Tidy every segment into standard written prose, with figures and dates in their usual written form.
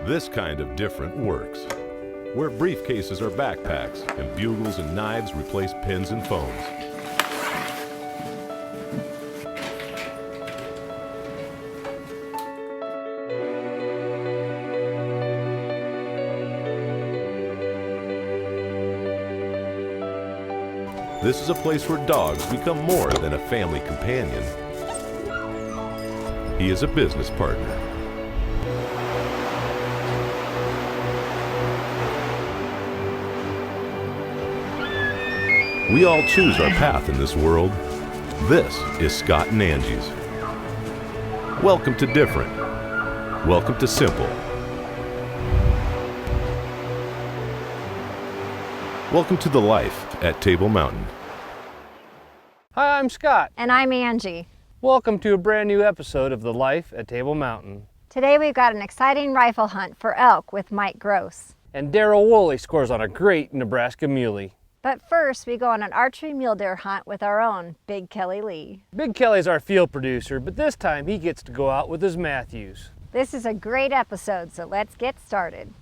This kind of different works, where briefcases are backpacks and bugles and knives replace pins and phones. This is a place where dogs become more than a family companion. He is a business partner. We all choose our path in this world. This is Scott and Angie's. Welcome to different. Welcome to simple. Welcome to the life at Table Mountain. Hi, I'm Scott. And I'm Angie. Welcome to a brand new episode of The Life at Table Mountain. Today we've got an exciting rifle hunt for elk with Mike Gross. And DARREL WOOLLEY scores on a great Nebraska muley. But first we go on an archery mule deer hunt with our own Big Kelly Lee. Big Kelly's our field producer, but this time he gets to go out with his Matthews. This is a great episode, so let's get started.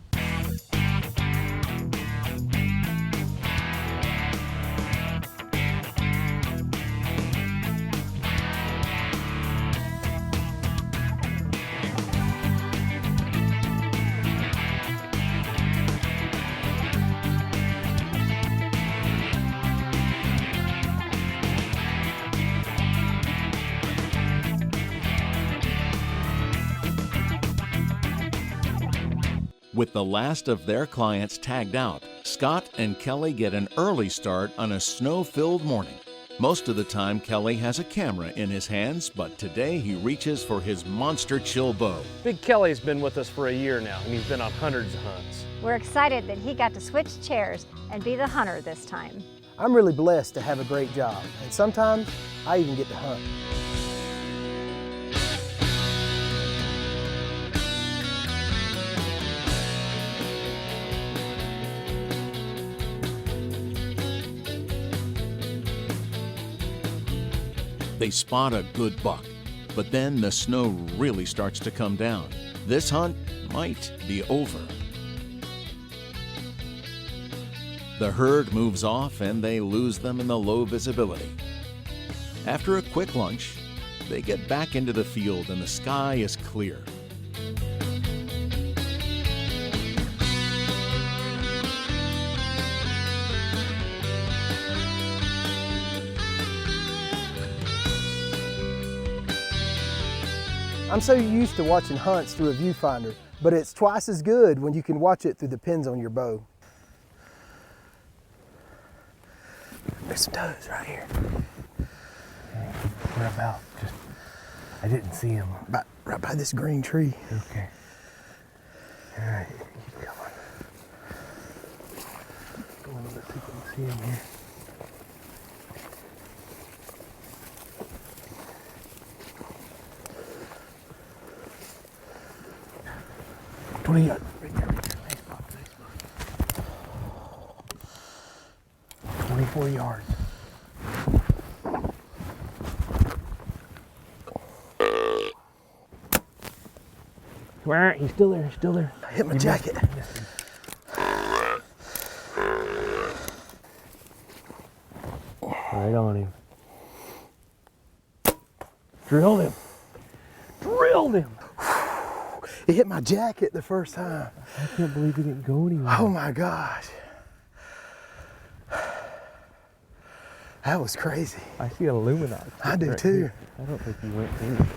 With the last of their clients tagged out, Scott and Kelly get an early start on a snow-filled morning. Most of the time, Kelly has a camera in his hands, but today he reaches for his monster chill bow. Big Kelly's been with us for a year now, and he's been on hundreds of hunts. We're excited that he got to switch chairs and be the hunter this time. I'm really blessed to have a great job, and sometimes I even get to hunt. They spot a good buck, but then the snow really starts to come down. This hunt might be over. The herd moves off and they lose them in the low visibility. After a quick lunch, they get back into the field and the sky is clear. I'm so used to watching hunts through a viewfinder, but it's twice as good when you can watch it through the pins on your bow. There's some does right here. Where about? I didn't see him. Right by this green tree. Okay. All right, keep going. Go a little bit so you can see him here. Right there. Nice spot. 24 yards. Where? He's still there. Still there. I hit my jacket. Right on him. Drilled him. Drilled him. It hit my jacket the first time. I can't believe he didn't go anywhere. Oh my gosh. That was crazy. I see an Illuminati. I do right too. Here. I don't think he went anywhere.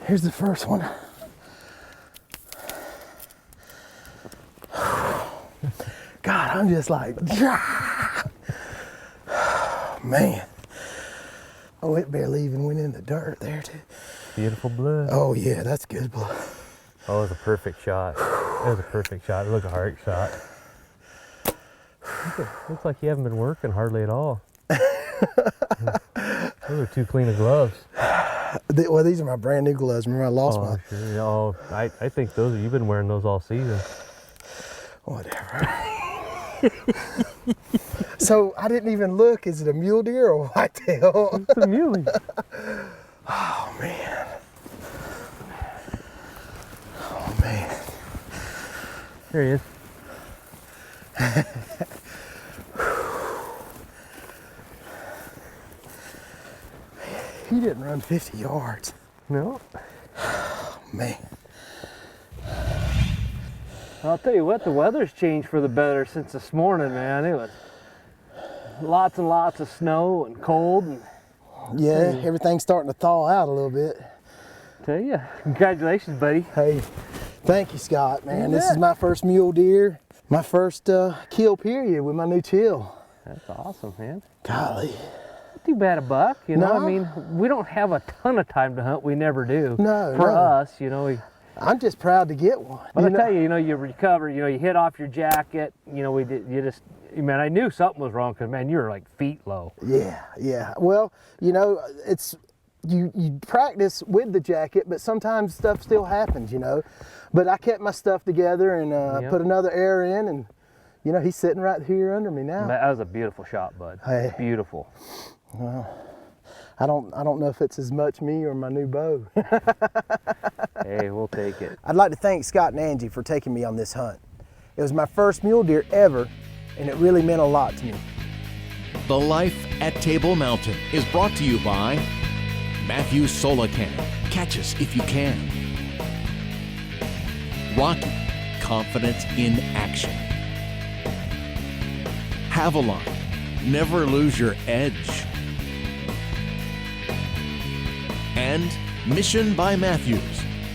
Here's the first one. God, I'm just like, man. Oh, it barely even went in the dirt there too. Beautiful blood. Oh yeah, that's good blood. Oh, it was a perfect shot. It was a perfect shot. It looked like a heart shot. Looks like you haven't been working hardly at all. Those are too clean of gloves. Well, these are my brand new gloves. Remember, I lost mine. Sure. Oh, I think you've been wearing those all season. Whatever. So I didn't even look. Is it a mule deer or a whitetail? It's a muley. Oh man. Oh man. There he is. He didn't run 50 yards. No. Oh man. I'll tell you what, the weather's changed for the better since this morning, man. It was lots and lots of snow and cold. And Yeah, everything's starting to thaw out a little bit. tell you, congratulations, buddy. Hey, thank you, Scott, man. This is my first mule deer, my first kill period with my new chill. That's awesome, man. Golly. Not too bad a buck, you know. No. I mean, we don't have a ton of time to hunt. We never do. No, For no. us, you know, I'm just proud to get one. but I know? tell you, you know, you recover, you know, you hit off your jacket, you know, man, I knew something was wrong because, man, you were like feet low. Yeah, yeah. Well, you know, it's you practice with the jacket, but sometimes stuff still happens, you know. But I kept my stuff together and Yep. put another air in, and you know, he's sitting right here under me now. That was a beautiful shot, bud. Hey. Beautiful. I don't know if it's as much me or my new bow. Hey, we'll take it. I'd like to thank Scott and Angie for taking me on this hunt. It was my first mule deer ever, and it really meant a lot to me. The Life at Table Mountain is brought to you by Matthews Solacan. Catch us if you can. Rocky, confidence in action. Havalon, never lose your edge. And Mission by Matthews.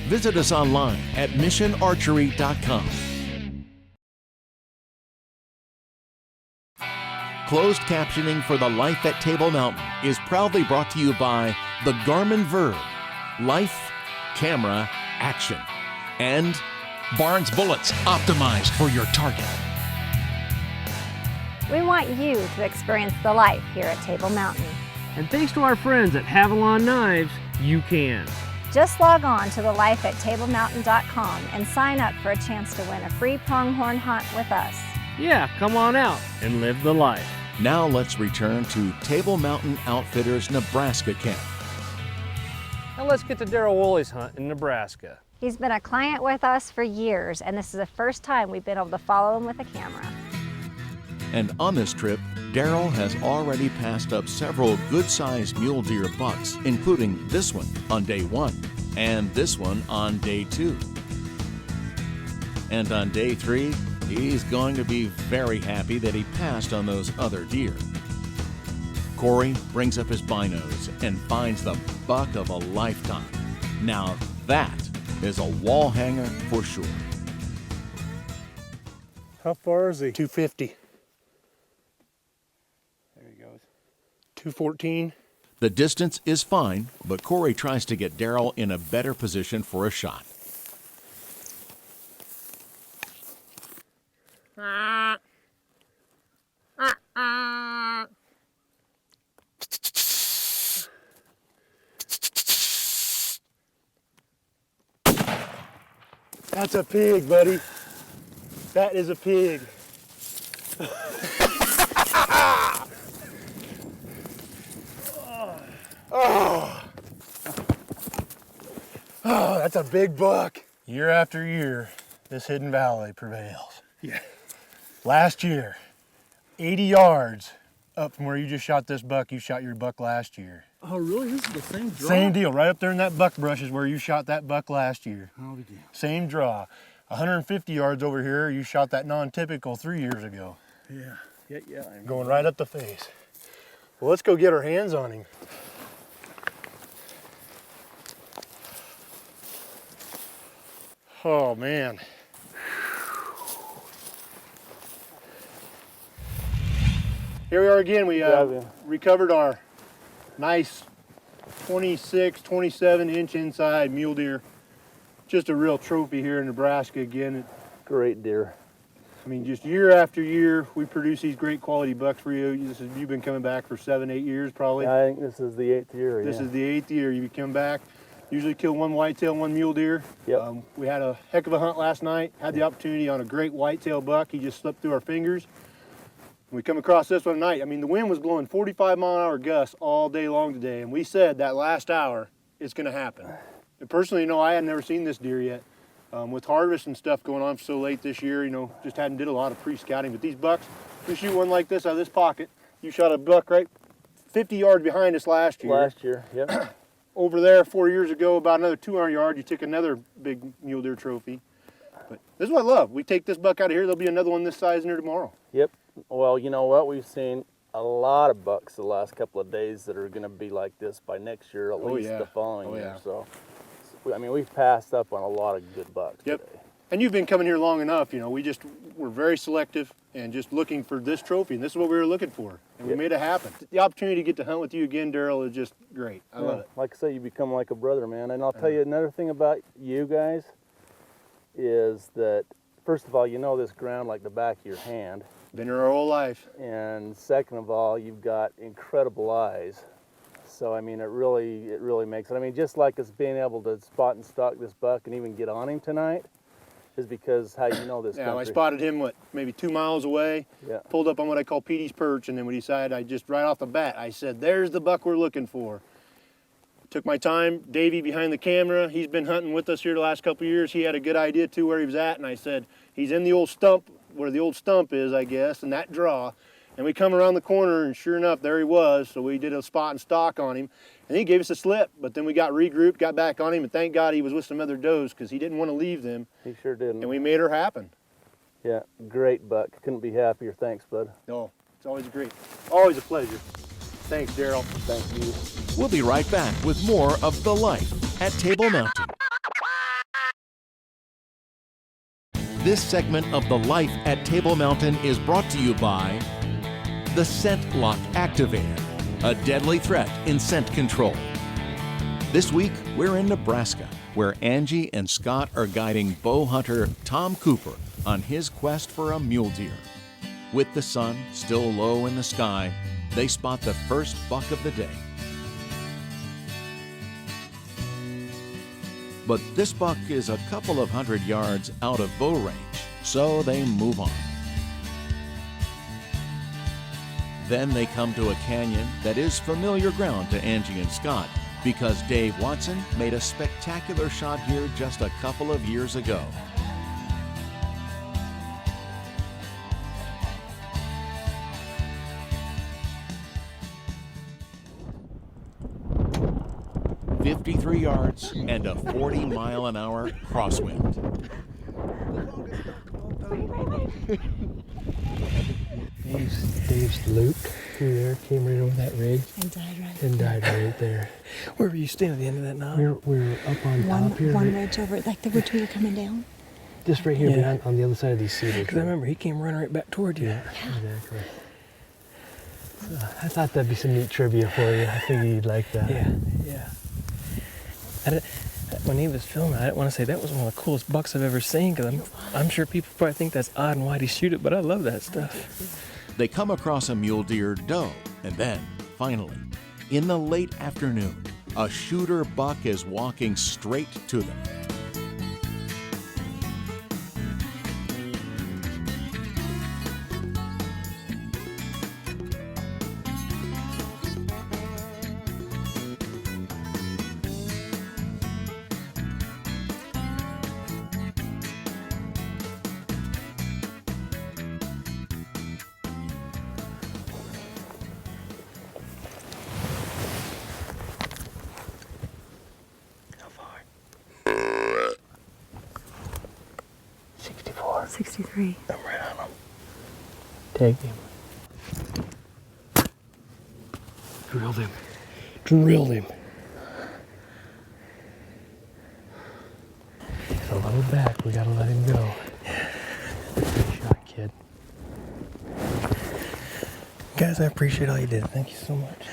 Visit us online at missionarchery.com. Closed captioning for The Life at Table Mountain is proudly brought to you by the Garmin Verb, Life, Camera, Action, and Barnes Bullets, optimized for your target. We want you to experience the life here at Table Mountain. And thanks to our friends at Havalon Knives, you can. Just log on to thelifeattablemountain.com and sign up for a chance to win a free pronghorn hunt with us. Yeah, come on out and live the life. Now let's return to Table Mountain Outfitters Nebraska camp. Now let's get to DARREL WOOLLEY's hunt in Nebraska. He's been a client with us for years, and this is the first time we've been able to follow him with a camera. And on this trip, DARREL has already passed up several good-sized mule deer bucks, including this one on day 1 and this one on day 2. And on day 3, he's going to be very happy that he passed on those other deer. Corey brings up his binos and finds the buck of a lifetime. Now that is a wall hanger for sure. How far is he? 250. There he goes. 214. The distance is fine, but Corey tries to get DARREL in a better position for a shot. That's a pig, buddy. That is a pig. Oh, that's a big buck. Year after year, this hidden valley prevails. Yeah. Last year, 80 yards up from where you just shot this buck, you shot your buck last year. Oh, really? This is the same draw? Same deal, right up there in that buck brush is where you shot that buck last year. Oh, we do. Same draw. 150 yards over here, you shot that non-typical 3 years ago. Yeah. Yeah. Going right up the face. Well, let's go get our hands on him. Oh, man. Here we are again. We recovered our nice 26, 27-inch inside mule deer. Just a real trophy here in Nebraska again. Great deer. I mean, just year after year, we produce these great quality bucks for you. You've been coming back for 7, 8 years probably. I think this is the 8th year. This is the 8th year you come back. Usually kill one whitetail, one mule deer. Yep. We had a heck of a hunt last night. Had the opportunity on a great whitetail buck. He just slipped through our fingers. We come across this one tonight. I mean, the wind was blowing 45-mile-an-hour gusts all day long today, and we said that last hour it's going to happen. And personally, you know, I had never seen this deer yet. With harvest and stuff going on so late this year, you know, just hadn't did a lot of pre-scouting. But these bucks, we shoot one like this out of this pocket. You shot a buck right 50 yards behind us last year. Last year, yep. Over there 4 years ago, about another 200 yards, you took another big mule deer trophy. But this is what I love. We take this buck out of here, there'll be another one this size in here tomorrow. Yep. Well, you know what? We've seen a lot of bucks the last couple of days that are going to be like this by next year, at least the following year. So, I mean, we've passed up on a lot of good bucks today. And you've been coming here long enough, you know, we're very selective and just looking for this trophy, and this is what we were looking for, and we made it happen. The opportunity to get to hunt with you again, Darrell, is just great. I love it. Like I say, you become like a brother, man. And I'll tell you another thing about you guys is that, first of all, you know this ground like the back of your hand. Been here our whole life. And second of all, you've got incredible eyes. So, I mean, it really makes it. I mean, just like us being able to spot and stalk this buck and even get on him tonight is because how you know this country. I spotted him, maybe 2 miles away, pulled up on what I call Petey's Perch, and then we decided, right off the bat, I said, there's the buck we're looking for. Took my time, Davey behind the camera, he's been hunting with us here the last couple of years. He had a good idea too where he was at, and I said, he's in the old stump, where the old stump is, I guess, and that draw. And we come around the corner, and sure enough, there he was. So we did a spot and stalk on him, and he gave us a slip. But then we got regrouped, got back on him, and thank God he was with some other does because he didn't want to leave them. He sure didn't. And we made her happen. Yeah, great buck. Couldn't be happier. Thanks, bud. No, it's always great. Always a pleasure. Thanks, Darrell. Thank you. We'll be right back with more of The Life at Table Mountain. This segment of The Life at Table Mountain is brought to you by the Scent Lock Activator, a deadly threat in scent control. This week, we're in Nebraska, where Angie and Scott are guiding bow hunter Tom Cooper on his quest for a mule deer. With the sun still low in the sky, they spot the first buck of the day. But this buck is a couple of 100 yards out of bow range, so they move on. Then they come to a canyon that is familiar ground to Angie and Scott because Dave Watson made a spectacular shot here just a couple of years ago. "53 yards and a 40-mile-an-hour crosswind." Dave's loop through there, came right over that ridge. And died right there. Where were you standing at the end of that knob? We were up on top here. One ridge over, like the ridge we were coming down? Just right here behind, on the other side of these cedars. Because I remember he came running right back toward you. Yeah, exactly. So I thought that'd be some neat trivia for you. I figured you'd like that. Yeah. When he was filming, I didn't want to say that was one of the coolest bucks I've ever seen because I'm sure people probably think that's odd and why'd he shoot it, but I love that stuff. They come across a mule deer doe, and then, finally, in the late afternoon, a shooter buck is walking straight to them. How far? 64. 63. I'm right on him. Take him. Drilled him. He's a little back. We gotta let him go. Good shot, kid. Guys, I appreciate all you did. Thank you so much.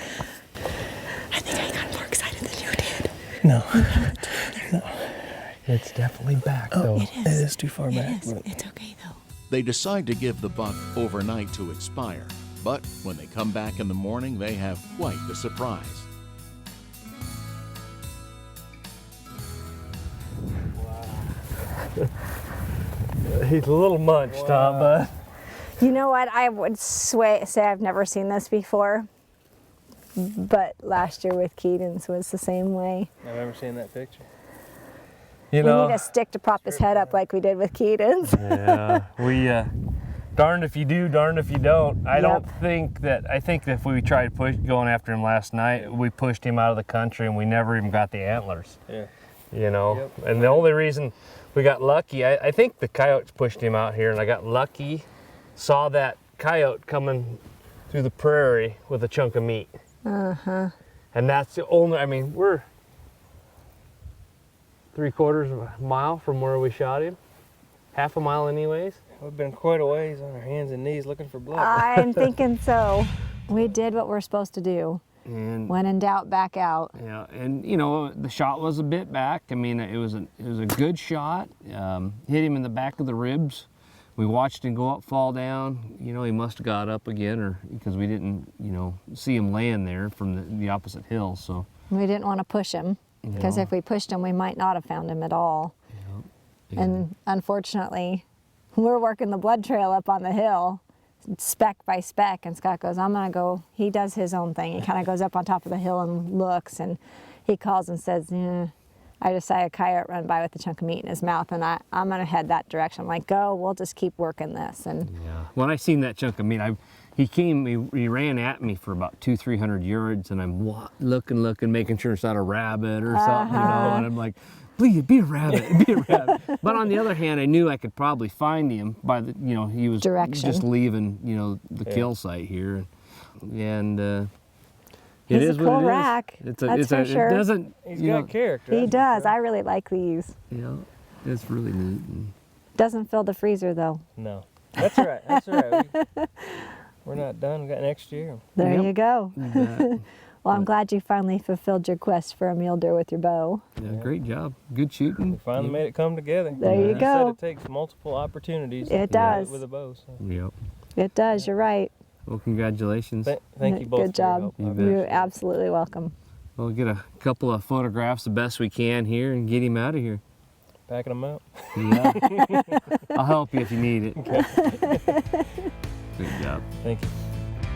I think I got more excited than you did. No. It's definitely back, Oh, though. it is. It is too far back. It is. But It's okay, though. They decide to give the buck overnight to expire, but when they come back in the morning, they have quite the surprise. He's a little munched, Tom, but You know what? I would say I've never seen this before. But last year with Keaton's was the same way. I remember seeing that picture. You need a stick to prop his head up like we did with Keaton's. Yeah, we darned if you do, darned if you don't. I think that if we tried going after him last night, we pushed him out of the country and we never even got the antlers. Yeah. You know, and the only reason we got lucky, I think the coyotes pushed him out here, and I got lucky, saw that coyote coming through the prairie with a chunk of meat. And that's the only, I mean, we're 3/4 of a mile from where we shot him. Half a mile anyways. We've been quite a ways on our hands and knees looking for blood. I'm thinking so. We did what we're supposed to do. And when in doubt, back out. Yeah, and you know, the shot was a bit back. I mean, it was a good shot. Hit him in the back of the ribs. We watched him go up, fall down. You know, he must have got up again, or because we didn't, you know, see him laying there from the opposite hill. So we didn't want to push him, because if we pushed him, we might not have found him at all. Yeah. And unfortunately, we're working the blood trail up on the hill, speck by speck, and Scott goes, I'm gonna go. He does his own thing. He kind of goes up on top of the hill and looks, and he calls and says, I just saw a coyote run by with a chunk of meat in his mouth, and I'm gonna head that direction. I'm like, go, we'll just keep working this. And yeah, when I seen that chunk of meat, he ran at me for about 200-300 yards, and I'm looking, making sure it's not a rabbit or something, you know, and I'm like, please be a rabbit, be a rabbit. But on the other hand, I knew I could probably find him by the, you know, he was just leaving, you know, the kill site here, and he's a cool rack. That's for sure. It doesn't. He's got character. He does. I really like these. Yeah, it's really neat. Doesn't fill the freezer though. No, that's all right. That's all right. We're not done. We got next year. There you go. Well, I'm glad you finally fulfilled your quest for a mule deer with your bow. Yeah, great job. Good shooting. We finally made it come together. There you go. Said it takes multiple opportunities. It does. With a bow. So. Yep. It does. You're right. Well, congratulations. Thank you both. Good job. For your help. You're absolutely welcome. We'll get a couple of photographs the best we can here and get him out of here. Packing them out. Yeah. I'll help you if you need it. Okay. Good job. Thank you.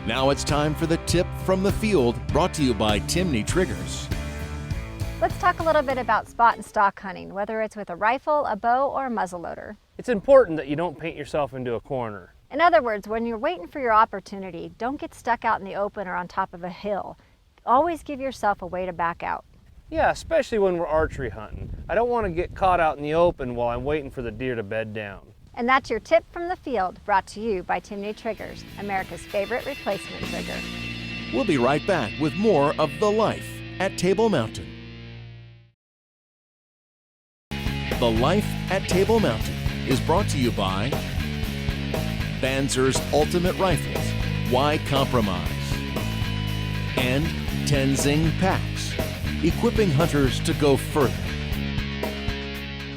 Now it's time for the tip from the field, brought to you by Timney Triggers. Let's talk a little bit about spot and stock hunting, whether it's with a rifle, a bow, or a muzzleloader. It's important that you don't paint yourself into a corner. In other words, when you're waiting for your opportunity, don't get stuck out in the open or on top of a hill. Always give yourself a way to back out. Yeah, especially when we're archery hunting. I don't want to get caught out in the open while I'm waiting for the deer to bed down. And that's your tip from the field, brought to you by Timney Triggers, America's favorite replacement trigger. We'll be right back with more of The Life at Table Mountain. The Life at Table Mountain is brought to you by Banzer's Ultimate Rifles, Why Compromise? And Tenzing Packs, equipping hunters to go further.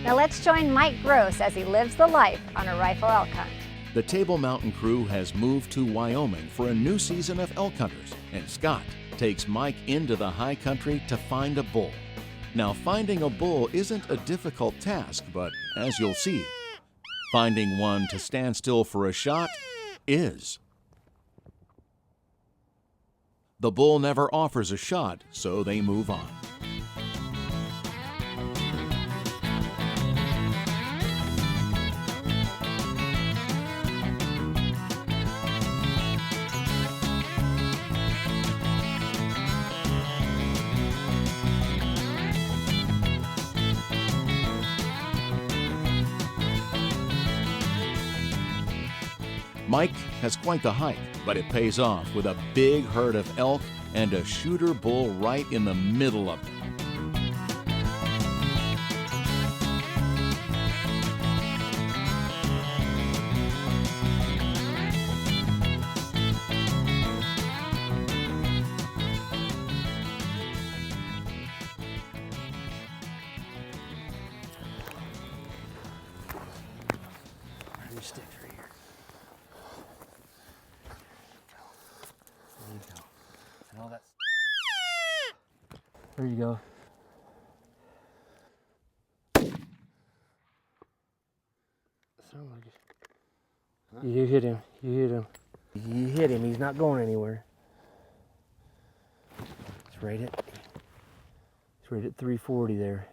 Now let's join Mike Gross as he lives the life on a rifle elk hunt. The Table Mountain crew has moved to Wyoming for a new season of elk hunters, and Scott takes Mike into the high country to find a bull. Now, finding a bull isn't a difficult task, but as you'll see, finding one to stand still for a shot is. The bull never offers a shot, so they move on. Mike has quite the hike, but it pays off with a big herd of elk and a shooter bull right in the middle of it. There you go. You hit him. You hit him. You hit him. He's not going anywhere. It's right at 340 there.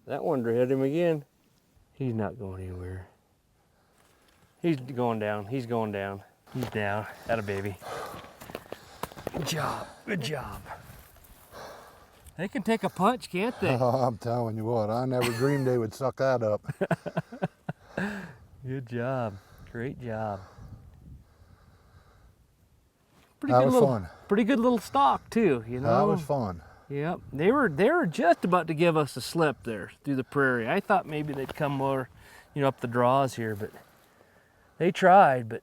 That one hit him again. He's not going anywhere. He's going down. He's going down. He's down. Atta baby. Good job. Good job. They can take a punch, can't they? Oh, I'm telling you what, I never dreamed they would suck that up. Good job. Great job. That was fun. Pretty good little stock too, you know. That was fun. Yep. They were just about to give us a slip there through the prairie. I thought maybe they'd come more, up the draws here, but they tried, but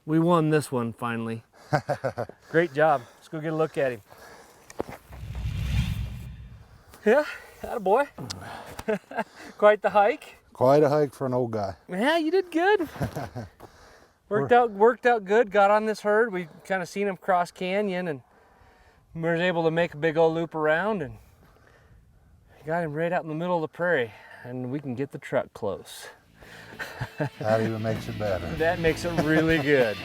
we won this one finally. Great job. Let's go get a look at him. Yeah, attaboy. Quite the hike. Quite a hike for an old guy. Yeah, you did good. Worked out good. Got on this herd. We kind of seen him cross canyon, and we were able to make a big old loop around, and got him right out in the middle of the prairie, and we can get the truck close. That even makes it better. That makes it really good.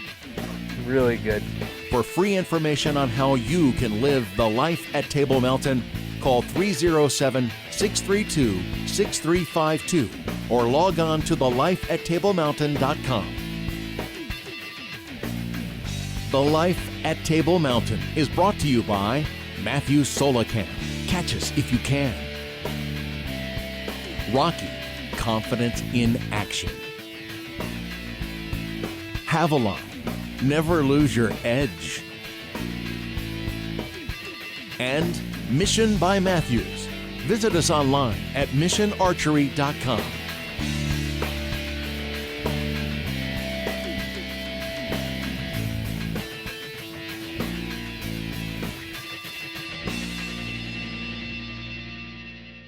Really good. For free information on how you can live the life at Table Mountain, call 307-632-6352 or log on to thelifeattablemountain.com. The Life at Table Mountain is brought to you by Matthews Solacam. Catch us if you can. Rocky, confidence in action. Havalon, never lose your edge. And Mission by Matthews. Visit us online at missionarchery.com.